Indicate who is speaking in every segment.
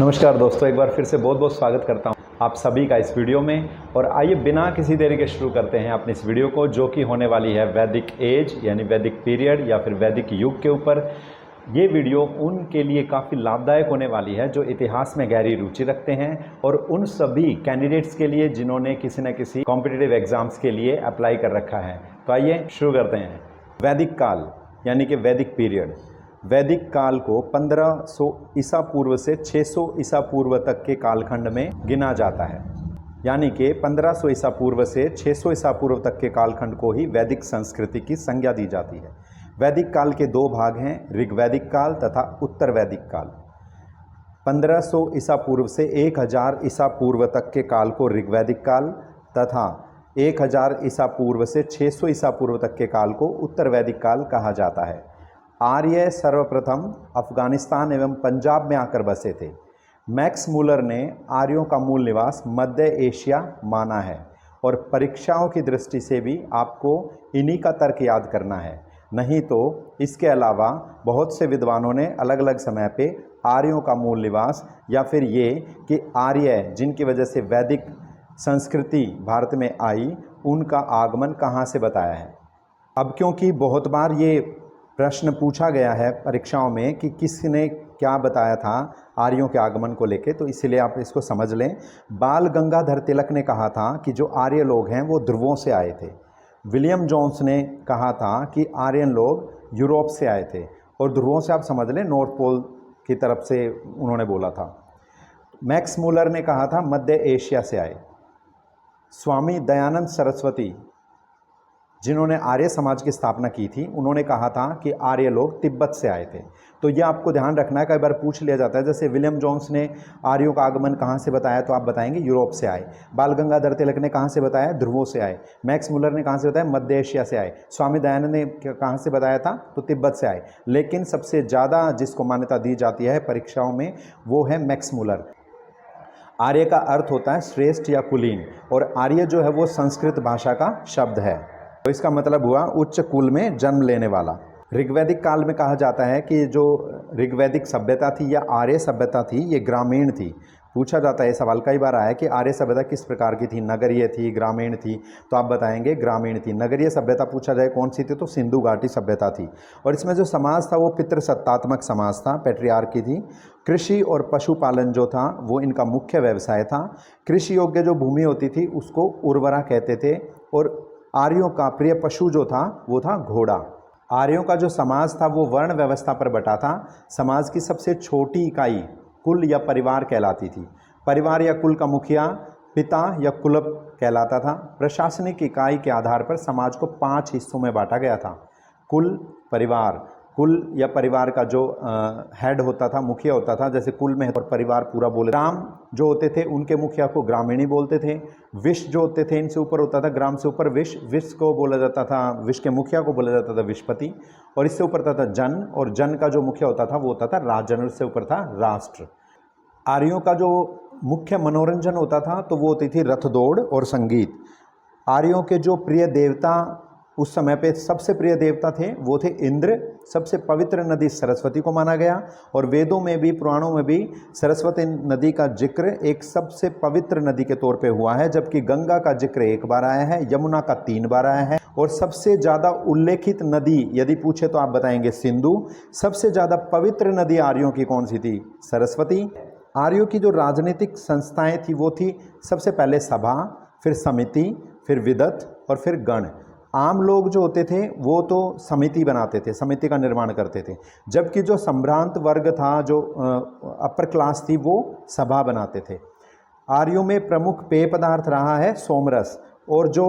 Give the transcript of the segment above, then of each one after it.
Speaker 1: नमस्कार दोस्तों, एक बार फिर से बहुत बहुत स्वागत करता हूं आप सभी का इस वीडियो में। और आइए बिना किसी देरी के शुरू करते हैं अपनी इस वीडियो को, जो कि होने वाली है वैदिक एज यानी वैदिक पीरियड या फिर वैदिक युग के ऊपर। ये वीडियो उनके लिए काफ़ी लाभदायक होने वाली है जो इतिहास में गहरी रुचि रखते हैं, और उन सभी कैंडिडेट्स के लिए जिन्होंने किसी न किसी कॉम्पिटिटिव एग्जाम्स के लिए अप्लाई कर रखा है। तो आइए शुरू करते हैं। वैदिक काल यानी कि वैदिक पीरियड, वैदिक काल को 1500 ईसा पूर्व से 600 ईसा पूर्व तक के कालखंड में गिना जाता है। यानी कि 1500 ईसा पूर्व से 600 ईसा पूर्व तक के कालखंड को ही वैदिक संस्कृति की संज्ञा दी जाती है। वैदिक काल के दो भाग हैं, ऋग्वैदिक काल तथा उत्तर वैदिक काल। 1500 ईसा पूर्व से 1000 ईसा पूर्व तक के काल को ऋग्वैदिक काल तथा 1000 ईसा पूर्व से 600 ईसा पूर्व तक के काल को उत्तर वैदिक काल कहा जाता है। आर्य सर्वप्रथम अफगानिस्तान एवं पंजाब में आकर बसे थे। मैक्स मूलर ने आर्यों का मूल निवास मध्य एशिया माना है, और परीक्षाओं की दृष्टि से भी आपको इन्हीं का तर्क याद करना है। नहीं तो इसके अलावा बहुत से विद्वानों ने अलग अलग समय पे आर्यों का मूल निवास या फिर ये कि आर्य जिनकी वजह से वैदिक संस्कृति भारत में आई, उनका आगमन कहाँ से बताया है। अब क्योंकि बहुत बार ये प्रश्न पूछा गया है परीक्षाओं में कि किसने क्या बताया था आर्यों के आगमन को लेके, तो इसलिए आप इसको समझ लें। बाल गंगाधर तिलक ने कहा था कि जो आर्य लोग हैं वो ध्रुवों से आए थे। विलियम जोन्स ने कहा था कि आर्यन लोग यूरोप से आए थे, और ध्रुवों से आप समझ लें नॉर्थ पोल की तरफ से उन्होंने बोला था। मैक्स मूलर ने कहा था मध्य एशिया से आए। स्वामी दयानंद सरस्वती जिन्होंने आर्य समाज की स्थापना की थी, उन्होंने कहा था कि आर्य लोग तिब्बत से आए थे। तो ये आपको ध्यान रखना है, कई बार पूछ लिया जाता है। जैसे विलियम जोन्स ने आर्यों का आगमन कहाँ से बताया, तो आप बताएंगे यूरोप से आए। बाल गंगाधर तिलक ने कहाँ से बताया, ध्रुवों से आए। मैक्स मूलर ने कहाँ से बताया, मध्य एशिया से आए। स्वामी दयानंद ने कहाँ से बताया था, तो तिब्बत से आए। लेकिन सबसे ज़्यादा जिसको मान्यता दी जाती है परीक्षाओं में, वो है मैक्स मूलर। आर्य का अर्थ होता है श्रेष्ठ या कुलीन, और आर्य जो है वो संस्कृत भाषा का शब्द है, तो इसका मतलब हुआ उच्च कुल में जन्म लेने वाला। ऋग्वैदिक काल में कहा जाता है कि जो ऋग्वैदिक सभ्यता थी या आर्य सभ्यता थी, ये ग्रामीण थी। पूछा जाता है, सवाल कई बार आया है कि आर्य सभ्यता किस प्रकार की थी, नगरीय थी, ग्रामीण थी, तो आप बताएंगे ग्रामीण थी। नगरीय सभ्यता पूछा जाए कौन सी थी, तो सिंधु घाटी सभ्यता थी, और इसमें जो समाज था वो पितृसत्तात्मक समाज था, पैट्रियार्की थी। कृषि और पशुपालन जो था वो इनका मुख्य व्यवसाय था। कृषि योग्य जो भूमि होती थी उसको उर्वरा कहते थे, और आर्यों का प्रिय पशु जो था वो था घोड़ा। आर्यों का जो समाज था वो वर्ण व्यवस्था पर बटा था। समाज की सबसे छोटी इकाई कुल या परिवार कहलाती थी। परिवार या कुल का मुखिया पिता या कुलप कहलाता था। प्रशासनिक इकाई के आधार पर समाज को 5 हिस्सों में बांटा गया था। कुल, परिवार। कुल या परिवार का जो हेड होता था, मुखिया होता था, जैसे कुल में और परिवार पूरा बोले। ग्राम जो होते थे उनके मुखिया को ग्रामीणी बोलते थे। विश जो होते थे इनसे ऊपर होता था, ग्राम से ऊपर विश, विश को बोला जाता था, विश के मुखिया को बोला जाता था विशपति, और इससे ऊपर होता था जन, और जन का जो मुखिया होता था वो होता था राजन, उससे ऊपर था राष्ट्र। आर्यों का जो मुख्य मनोरंजन होता था तो वो होती थी रथ दौड़ और संगीत। आर्यों के जो प्रिय देवता उस समय पे सबसे प्रिय देवता थे वो थे इंद्र। सबसे पवित्र नदी सरस्वती को माना गया, और वेदों में भी पुराणों में भी सरस्वती नदी का जिक्र एक सबसे पवित्र नदी के तौर पे हुआ है, जबकि गंगा का जिक्र 1 बार आया है, यमुना का 3 बार आया है, और सबसे ज़्यादा उल्लेखित नदी यदि पूछे तो आप बताएंगे सिंधु। सबसे ज़्यादा पवित्र नदी आर्यों की कौन सी थी, सरस्वती। आर्यों की जो राजनीतिक संस्थाएं थी वो थी सबसे पहले सभा, फिर समिति, फिर विदत और फिर गण। आम लोग जो होते थे वो तो समिति बनाते थे, समिति का निर्माण करते थे, जबकि जो संभ्रांत वर्ग था, जो अपर क्लास थी, वो सभा बनाते थे। आर्यों में प्रमुख पेय पदार्थ रहा है सोमरस, और जो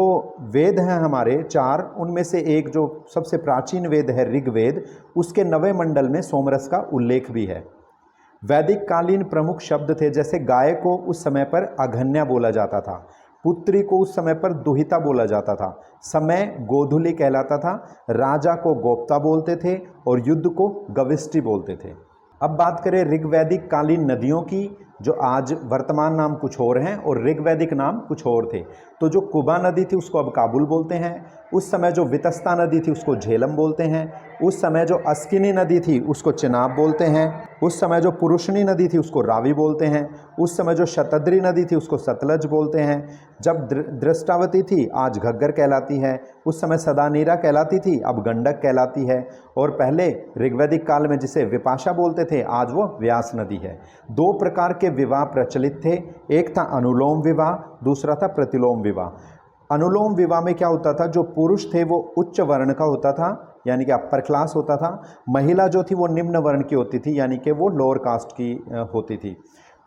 Speaker 1: वेद हैं हमारे 4, उनमें से एक जो सबसे प्राचीन वेद है ऋग्वेद, उसके 9वें मंडल में सोमरस का उल्लेख भी है। वैदिक कालीन प्रमुख शब्द थे, जैसे गाय को उस समय पर अघन्या बोला जाता था, पुत्री को उस समय पर दुहिता बोला जाता था, समय गोधुली कहलाता था, राजा को गोप्ता बोलते थे, और युद्ध को गविष्टि बोलते थे। अब बात करें ऋग्वैदिक कालीन नदियों की, जो आज वर्तमान नाम कुछ और हैं और ऋग्वैदिक नाम कुछ और थे। तो जो कुबा नदी थी उसको अब काबुल बोलते हैं, उस समय जो वितस्ता नदी थी उसको झेलम बोलते हैं। उस समय जो अस्किनी नदी थी उसको चिनाब बोलते हैं। उस समय जो पुरुषनी नदी थी उसको रावी बोलते हैं। उस समय जो शतद्री नदी थी उसको सतलज बोलते हैं। जब दृष्टावती थी आज घग्गर कहलाती है। उस समय सदानीरा कहलाती थी, अब गंडक कहलाती है। और पहले ऋग्वैदिक काल में जिसे विपाशा बोलते थे आज वो व्यास नदी है। दो प्रकार के विवाह प्रचलित थे, एक था अनुलोम विवाह, दूसरा था प्रतिलोम विवाह। अनुलोम विवाह में क्या होता था, जो पुरुष थे वो उच्च वर्ण का होता था यानी कि अपर क्लास होता था, महिला जो थी वो निम्न वर्ण की होती थी यानी कि वो लोअर कास्ट की होती थी।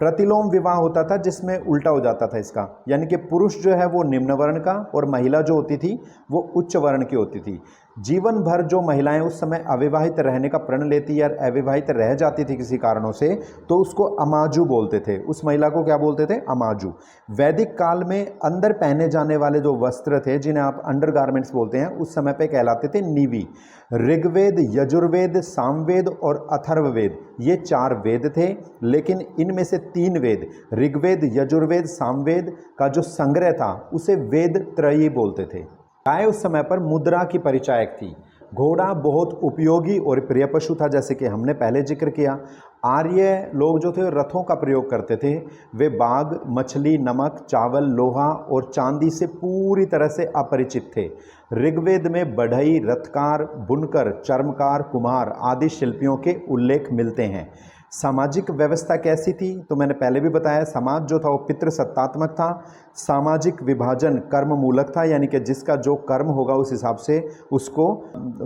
Speaker 1: प्रतिलोम विवाह होता था जिसमें उल्टा हो जाता था इसका, यानी कि पुरुष जो है वो निम्न वर्ण का और महिला जो होती थी वो उच्च वर्ण की होती थी। जीवन भर जो महिलाएं उस समय अविवाहित रहने का प्रण लेती या अविवाहित रह जाती थी किसी कारणों से, तो उसको अमाजू बोलते थे। उस महिला को क्या बोलते थे, अमाजू। वैदिक काल में अंदर पहने जाने वाले जो वस्त्र थे जिन्हें आप अंडरगारमेंट्स बोलते हैं, उस समय पे कहलाते थे नीवी। ऋग्वेद, यजुर्वेद, सामवेद और अथर्ववेद ये 4 वेद थे, लेकिन इनमें से 3 वेद ऋग्वेद, यजुर्वेद, सामवेद का जो संग्रह था उसे वेद त्रयी बोलते थे। गाय उस समय पर मुद्रा की परिचायक थी। घोड़ा बहुत उपयोगी और प्रिय पशु था, जैसे कि हमने पहले जिक्र किया। आर्य लोग जो थे रथों का प्रयोग करते थे। वे बाघ, मछली, नमक, चावल, लोहा और चांदी से पूरी तरह से अपरिचित थे। ऋग्वेद में बढ़ई, रथकार, बुनकर, चर्मकार, कुम्हार आदि शिल्पियों के उल्लेख मिलते हैं। सामाजिक व्यवस्था कैसी थी, तो मैंने पहले भी बताया, समाज जो था वो पितृसत्तात्मक था। सामाजिक विभाजन कर्म मूलक था, यानी कि जिसका जो कर्म होगा उस हिसाब से उसको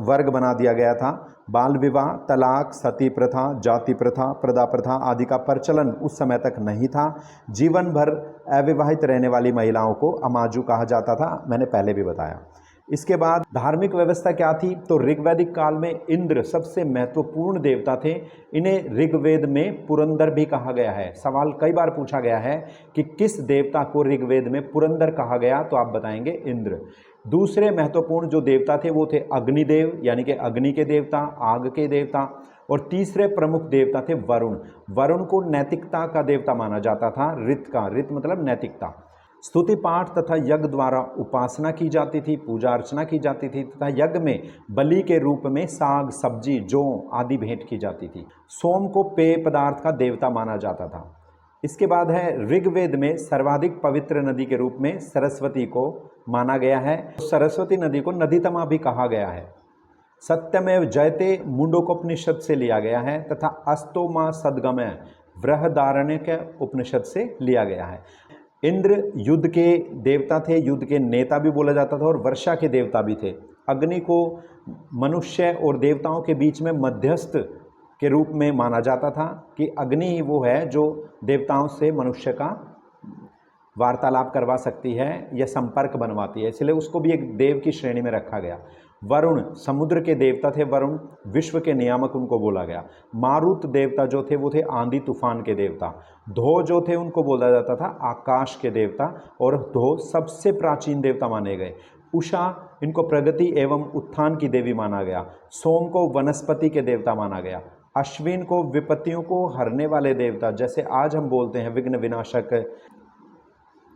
Speaker 1: वर्ग बना दिया गया था। बाल विवाह, तलाक, सती प्रथा, जाति प्रथा, प्रदा प्रथा आदि का प्रचलन उस समय तक नहीं था। जीवन भर अविवाहित रहने वाली महिलाओं को अमाजू कहा जाता था, मैंने पहले भी बताया। इसके बाद धार्मिक व्यवस्था क्या थी, तो ऋग्वैदिक काल में इंद्र सबसे महत्वपूर्ण देवता थे। इन्हें ऋग्वेद में पुरंदर भी कहा गया है। सवाल कई बार पूछा गया है कि किस देवता को ऋग्वेद में पुरंदर कहा गया, तो आप बताएंगे इंद्र। दूसरे महत्वपूर्ण जो देवता थे वो थे अग्निदेव, यानी कि अग्नि के देवता, आग के देवता। और तीसरे प्रमुख देवता थे वरुण। वरुण को नैतिकता का देवता माना जाता था, ऋत का, ऋत मतलब नैतिकता। स्तुति पाठ तथा यज्ञ द्वारा उपासना की जाती थी, पूजा अर्चना की जाती थी तथा यज्ञ में बलि के रूप में साग, सब्जी, जौ आदि भेंट की जाती थी। सोम को पेय पदार्थ का देवता माना जाता था। इसके बाद है ऋग्वेद में सर्वाधिक पवित्र नदी के रूप में सरस्वती को माना गया है। सरस्वती नदी को नदीतमा भी कहा गया है। सत्यमेव जयते मुंडकोपनिषद से लिया गया है तथा अस्तोमा सदगमय बृहदारण्यक उपनिषद से लिया गया है। इंद्र युद्ध के देवता थे, युद्ध के नेता भी बोला जाता था और वर्षा के देवता भी थे। अग्नि को मनुष्य और देवताओं के बीच में मध्यस्थ के रूप में माना जाता था कि अग्नि ही वो है जो देवताओं से मनुष्य का वार्तालाप करवा सकती है या संपर्क बनवाती है, इसलिए उसको भी एक देव की श्रेणी में रखा गया। वरुण समुद्र के देवता थे, वरुण विश्व के नियामक उनको बोला गया। मारुत देवता जो थे वो थे आंधी तूफान के देवता। धो जो थे उनको बोला जाता था आकाश के देवता और धो सबसे प्राचीन देवता माने गए। उषा इनको प्रगति एवं उत्थान की देवी माना गया। सोम को वनस्पति के देवता माना गया। अश्विन को विपत्तियों को हरने वाले देवता, जैसे आज हम बोलते हैं विघ्न विनाशक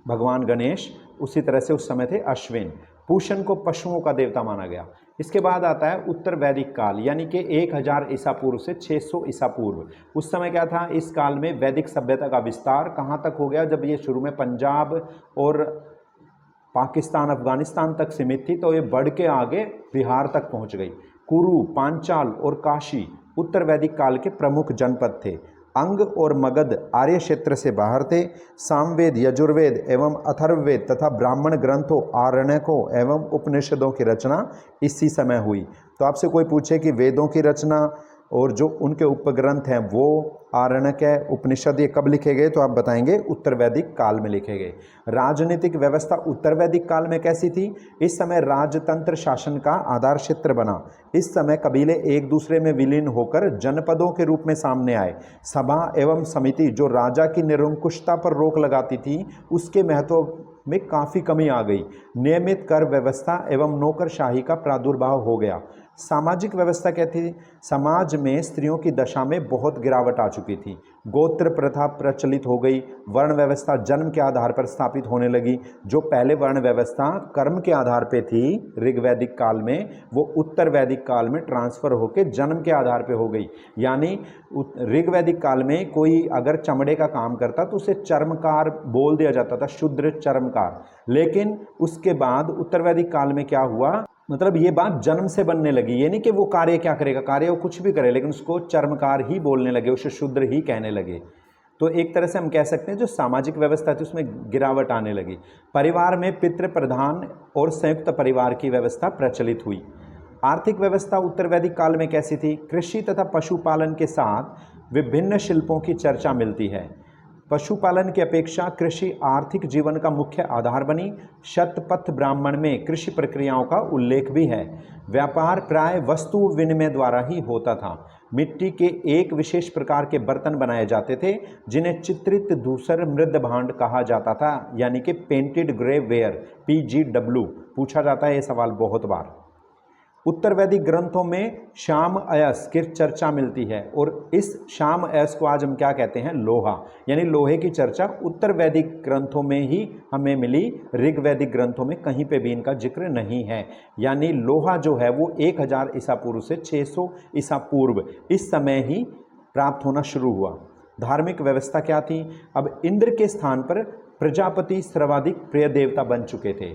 Speaker 1: भगवान गणेश, उसी तरह से उस समय थे अश्विन। पूषण को पशुओं का देवता माना गया। इसके बाद आता है उत्तर वैदिक काल, यानी कि 1000 ईसा पूर्व से 600 ईसा पूर्व। उस समय क्या था, इस काल में वैदिक सभ्यता का विस्तार कहाँ तक हो गया, जब ये शुरू में पंजाब और पाकिस्तान, अफगानिस्तान तक सीमित थी, तो ये बढ़ के आगे बिहार तक पहुँच गई। कुरु, पांचाल और काशी उत्तर वैदिक काल के प्रमुख जनपद थे। अंग और मगध आर्य क्षेत्र से बाहर थे। सामवेद, यजुर्वेद एवं अथर्ववेद तथा ब्राह्मण ग्रंथों, आरण्यकों एवं उपनिषदों की रचना इसी समय हुई। तो आपसे कोई पूछे कि वेदों की रचना और जो उनके उपग्रंथ हैं वो आरण्यक, उपनिषद, ये कब लिखे गए, तो आप बताएंगे उत्तर वैदिक काल में लिखे गए। राजनीतिक व्यवस्था उत्तर वैदिक काल में कैसी थी, इस समय राजतंत्र शासन का आधार क्षेत्र बना। इस समय कबीले एक दूसरे में विलीन होकर जनपदों के रूप में सामने आए। सभा एवं समिति जो राजा की निरंकुशता पर रोक लगाती थी, उसके महत्व में काफ़ी कमी आ गई। नियमित कर व्यवस्था एवं नौकरशाही का प्रादुर्भाव हो गया। सामाजिक व्यवस्था क्या थी? समाज में स्त्रियों की दशा में बहुत गिरावट आ चुकी थी। गोत्र प्रथा प्रचलित हो गई, वर्ण व्यवस्था जन्म के आधार पर स्थापित होने लगी। जो पहले वर्ण व्यवस्था कर्म के आधार पे थी ऋग्वैदिक काल में, वो उत्तर वैदिक काल में ट्रांसफर होकर जन्म के आधार पे हो गई। यानी ऋग्वैदिक काल में कोई अगर चमड़े का काम करता तो उसे चर्मकार बोल दिया जाता था, शूद्र चर्मकार। लेकिन उसके बाद उत्तर वैदिक काल में क्या हुआ, मतलब ये बात जन्म से बनने लगी। ये नहीं कि वो कार्य क्या करेगा, कार्य वो कुछ भी करे, लेकिन उसको चर्मकार ही बोलने लगे, उसे शूद्र ही कहने लगे। तो एक तरह से हम कह सकते हैं जो सामाजिक व्यवस्था थी उसमें गिरावट आने लगी। परिवार में पितृ प्रधान और संयुक्त परिवार की व्यवस्था प्रचलित हुई। आर्थिक व्यवस्था उत्तर वैदिक काल में कैसी थी? कृषि तथा पशुपालन के साथ विभिन्न शिल्पों की चर्चा मिलती है। पशुपालन की अपेक्षा कृषि आर्थिक जीवन का मुख्य आधार बनी। शतपथ ब्राह्मण में कृषि प्रक्रियाओं का उल्लेख भी है। व्यापार प्राय वस्तु विनिमय द्वारा ही होता था। मिट्टी के एक विशेष प्रकार के बर्तन बनाए जाते थे जिन्हें चित्रित धूसर मृद भांड कहा जाता था, यानी कि पेंटेड ग्रे वेयर, PGW। पूछा जाता है ये सवाल बहुत बार। उत्तर वैदिक ग्रंथों में श्याम अयस की चर्चा मिलती है और इस श्याम अयस को आज हम क्या कहते हैं? लोहा। यानी लोहे की चर्चा उत्तर वैदिक ग्रंथों में ही हमें मिली, ऋग्वैदिक ग्रंथों में कहीं पे भी इनका जिक्र नहीं है। यानी लोहा जो है वो 1000 ईसा पूर्व से 600 ईसा पूर्व इस समय ही प्राप्त होना शुरू हुआ। धार्मिक व्यवस्था क्या थी? अब इंद्र के स्थान पर प्रजापति सर्वाधिक प्रिय देवता बन चुके थे।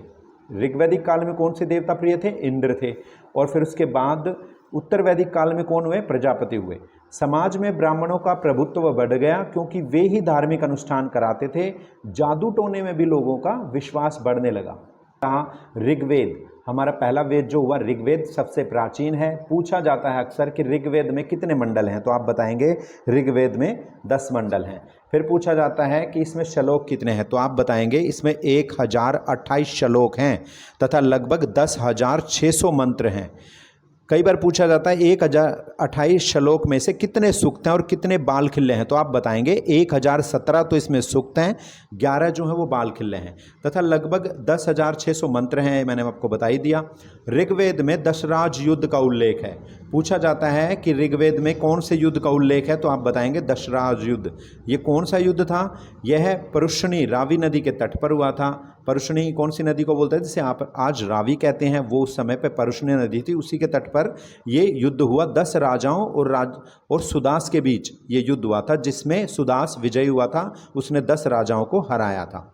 Speaker 1: ऋग्वैदिक काल में कौन से देवता प्रिय थे? इंद्र थे। और फिर उसके बाद उत्तर वैदिक काल में कौन हुए? प्रजापति हुए। समाज में ब्राह्मणों का प्रभुत्व बढ़ गया क्योंकि वे ही धार्मिक अनुष्ठान कराते थे। जादू टोने में भी लोगों का विश्वास बढ़ने लगा। कहाँ? ऋग्वेद, हमारा पहला वेद जो हुआ ऋग्वेद सबसे प्राचीन है। पूछा जाता है अक्सर कि ऋग्वेद में कितने मंडल हैं, तो आप बताएंगे ऋग्वेद में 10 मंडल हैं। फिर पूछा जाता है कि इसमें श्लोक कितने हैं, तो आप बताएंगे इसमें 1028 श्लोक हैं तथा लगभग 10,600 मंत्र हैं। कई बार पूछा जाता है 1028 श्लोक में से कितने सूक्त हैं और कितने बाल खिल्ले हैं, तो आप बताएंगे 1017 तो इसमें सूक्त हैं, 11 जो हैं वो बाल खिल्ले हैं तथा लगभग 10,600 मंत्र हैं। मैंने आपको बता ही दिया। ऋग्वेद में दशराज युद्ध का उल्लेख है। पूछा जाता है कि ऋग्वेद में कौन से युद्ध का उल्लेख है, तो आप बताएंगे दशराज युद्ध। ये कौन सा युद्ध था? यह परुष्णी रावी नदी के तट पर हुआ था। परुष्णी कौन सी नदी को बोलते हैं? जिसे आप आज रावी कहते हैं, वो उस समय पे परुष्णी नदी थी, उसी के तट पर ये युद्ध हुआ। 10 राजाओं और सुदास के बीच ये युद्ध हुआ था, जिसमें सुदास विजयी हुआ था, उसने 10 राजाओं को हराया था।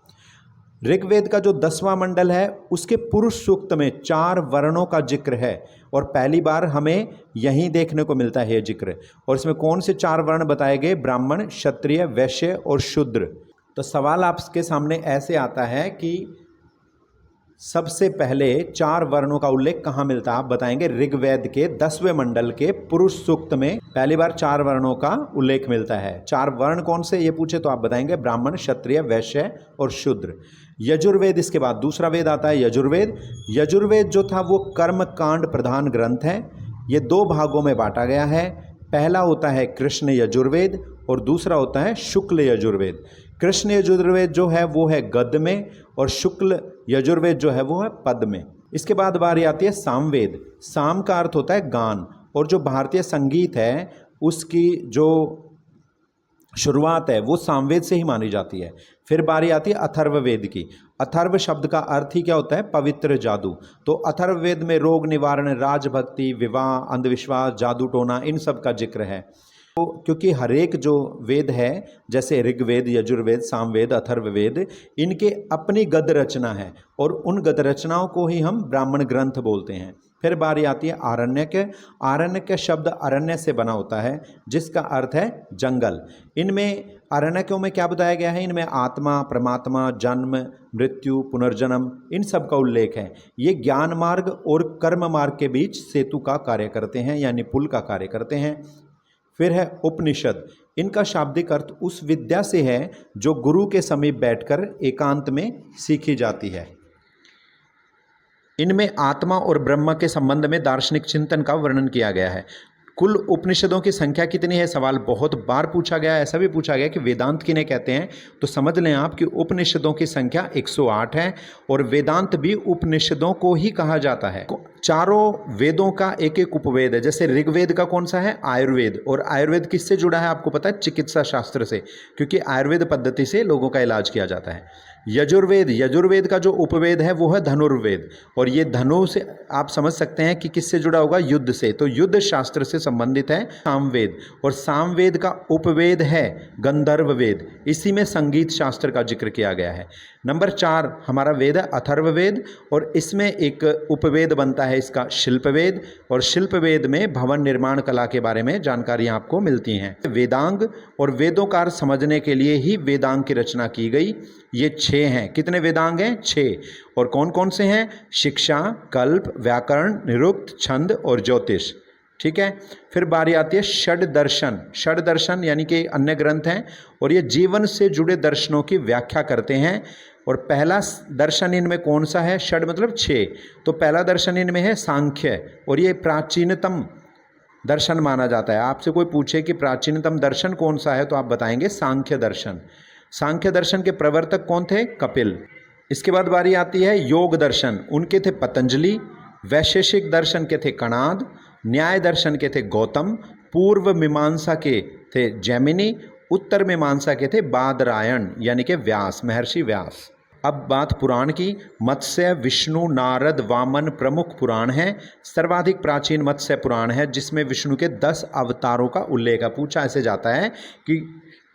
Speaker 1: ऋग्वेद का जो 10वां मंडल है उसके पुरुष सूक्त में 4 वर्णों का जिक्र है और पहली बार हमें यहीं देखने को मिलता है ये जिक्र। और इसमें कौन से 4 वर्ण बताए गए? ब्राह्मण, क्षत्रिय, वैश्य और शूद्र। तो सवाल आपके सामने ऐसे आता है कि सबसे पहले 4 वर्णों का उल्लेख कहाँ मिलता है? आप बताएंगे ऋग्वेद के 10वें मंडल के पुरुष सूक्त में पहली बार 4 वर्णों का उल्लेख मिलता है। 4 वर्ण कौन से ये पूछे तो आप बताएंगे ब्राह्मण, क्षत्रिय, वैश्य और शूद्र। यजुर्वेद इसके बाद दूसरा वेद आता है यजुर्वेद। यजुर्वेद जो था वो कर्म कांड प्रधान ग्रंथ है। ये 2 भागों में बांटा गया है। पहला होता है कृष्ण यजुर्वेद और दूसरा होता है शुक्ल यजुर्वेद। कृष्ण यजुर्वेद जो है वो है गद्य में और शुक्ल यजुर्वेद जो है वो है पद में। इसके बाद बारी आती है सामवेद। साम का अर्थ होता है गान, और जो भारतीय संगीत है उसकी जो शुरुआत है वो सामवेद से ही मानी जाती है। फिर बारी आती है अथर्ववेद की। अथर्व शब्द का अर्थ ही क्या होता है? पवित्र जादू। तो अथर्ववेद में रोग निवारण, राजभक्ति, विवाह, अंधविश्वास, जादू टोना, इन सब का जिक्र है। तो क्योंकि हरेक जो वेद है जैसे ऋग्वेद, यजुर्वेद, सामवेद, अथर्ववेद, इनके अपनी गद्य रचना है और उन गद्य रचनाओं को ही हम ब्राह्मण ग्रंथ बोलते हैं। फिर बारी आती है आरण्यक। आरण्यक शब्द अरण्य से बना होता है जिसका अर्थ है जंगल। इनमें आरण्यकों में क्या बताया गया है? इनमें आत्मा, परमात्मा, जन्म, मृत्यु, पुनर्जन्म, इन सब का उल्लेख है। ये ज्ञान मार्ग और कर्म मार्ग के बीच सेतु का कार्य करते हैं, यानी पुल का कार्य करते हैं। फिर है उपनिषद। इनका शाब्दिक अर्थ उस विद्या से है जो गुरु के समीप बैठकर एकांत में सीखी जाती है। इनमें आत्मा और ब्रह्म के संबंध में दार्शनिक चिंतन का वर्णन किया गया है। कुल उपनिषदों की संख्या कितनी है? सवाल बहुत बार पूछा गया। ऐसा भी पूछा गया कि वेदांत किन्हें कहते हैं, तो समझ लें आप कि उपनिषदों की संख्या 108 है और वेदांत भी उपनिषदों को ही कहा जाता है। चारों वेदों का एक एक उपवेद है। जैसे ऋग्वेद का कौन सा है? आयुर्वेद। और आयुर्वेद किससे जुड़ा है आपको पता है? चिकित्सा शास्त्र से, क्योंकि आयुर्वेद पद्धति से लोगों का इलाज किया जाता है। यजुर्वेद, यजुर्वेद का जो उपवेद है वो है धनुर्वेद, और ये धनु से आप समझ सकते हैं कि किससे जुड़ा होगा? युद्ध से, तो युद्ध शास्त्र से संबंधित है सामवेद। और सामवेद का उपवेद है गंधर्व वेद, इसी में संगीत शास्त्र का जिक्र किया गया है। नंबर 4 हमारा वेद है अथर्ववेद, और इसमें एक उपवेद बनता है इसका शिल्पवेद, और शिल्पवेद में भवन निर्माण कला के बारे में जानकारियाँ आपको मिलती हैं। वेदांग और वेदों का समझने के लिए ही वेदांग की रचना की गई। ये 6 हैं। कितने वेदांग हैं? 6। और कौन कौन से हैं? शिक्षा, कल्प, व्याकरण, निरुक्त, छंद और ज्योतिष। ठीक है। फिर बारी आती है षड दर्शन। षड दर्शन यानी कि अन्य ग्रंथ हैं, और ये जीवन से जुड़े दर्शनों की व्याख्या करते हैं। और पहला दर्शन इनमें कौन सा है? षड मतलब 6, तो पहला दर्शन इनमें है सांख्य, और ये प्राचीनतम दर्शन माना जाता है। आपसे कोई पूछे कि प्राचीनतम दर्शन कौन सा है, तो आप बताएंगे सांख्य दर्शन। सांख्य दर्शन के प्रवर्तक कौन थे? कपिल। इसके बाद बारी आती है योग दर्शन, उनके थे पतंजलि। वैशेषिक दर्शन के थे कणाद। न्याय दर्शन के थे गौतम। पूर्व मीमांसा के थे जैमिनी। उत्तर मीमांसा के थे बादरायण यानी कि व्यास, महर्षि व्यास। अब बात पुराण की। मत्स्य, विष्णु, नारद, वामन प्रमुख पुराण हैं। सर्वाधिक प्राचीन मत्स्य पुराण है, जिसमें विष्णु के 10 अवतारों का उल्लेख है। पूछा ऐसे जाता है कि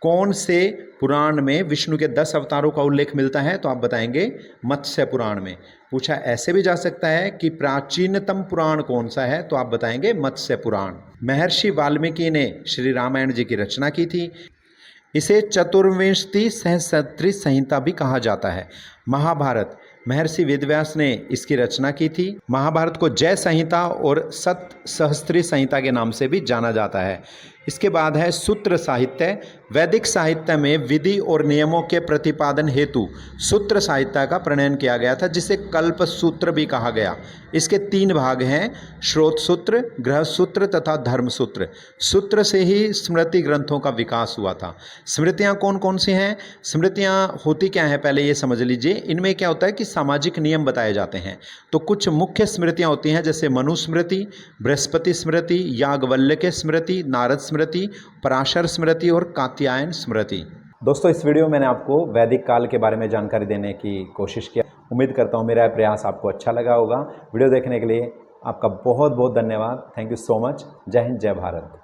Speaker 1: कौन से पुराण में विष्णु के 10 अवतारों का उल्लेख मिलता है, तो आप बताएंगे मत्स्य पुराण में। पूछा ऐसे भी जा सकता है कि प्राचीनतम पुराण कौन सा है, तो आप बताएंगे मत्स्य पुराण। महर्षि वाल्मीकि ने श्री रामायण जी की रचना की थी। इसे चतुर्विंशति सहस्त्री संहिता भी कहा जाता है। महाभारत, महर्षि वेदव्यास ने इसकी रचना की थी। महाभारत को जय संहिता और सत सहस्त्री संहिता के नाम से भी जाना जाता है। इसके बाद है सूत्र साहित्य। वैदिक साहित्य में विधि और नियमों के प्रतिपादन हेतु सूत्र साहित्य का प्रणयन किया गया था, जिसे कल्प सूत्र भी कहा गया। इसके 3 भाग हैं, श्रोत सूत्र, गृह सूत्र तथा धर्म सूत्र। सूत्र से ही स्मृति ग्रंथों का विकास हुआ था। स्मृतियाँ कौन कौन सी हैं? स्मृतियाँ होती क्या हैं पहले ये समझ लीजिए। इनमें क्या होता है कि सामाजिक नियम बताए जाते हैं। तो कुछ मुख्य स्मृतियाँ होती हैं, जैसे मनुस्मृति, बृहस्पति स्मृति, याज्ञवल्क्य स्मृति, नारद स्मृति, पराशर स्मृति और कात्यायन स्मृति। दोस्तों, इस वीडियो में मैंने आपको वैदिक काल के बारे में जानकारी देने की कोशिश किया। उम्मीद करता हूँ मेरा प्रयास आपको अच्छा लगा होगा। वीडियो देखने के लिए आपका बहुत बहुत धन्यवाद। Thank you so much. जय हिंद, जय भारत।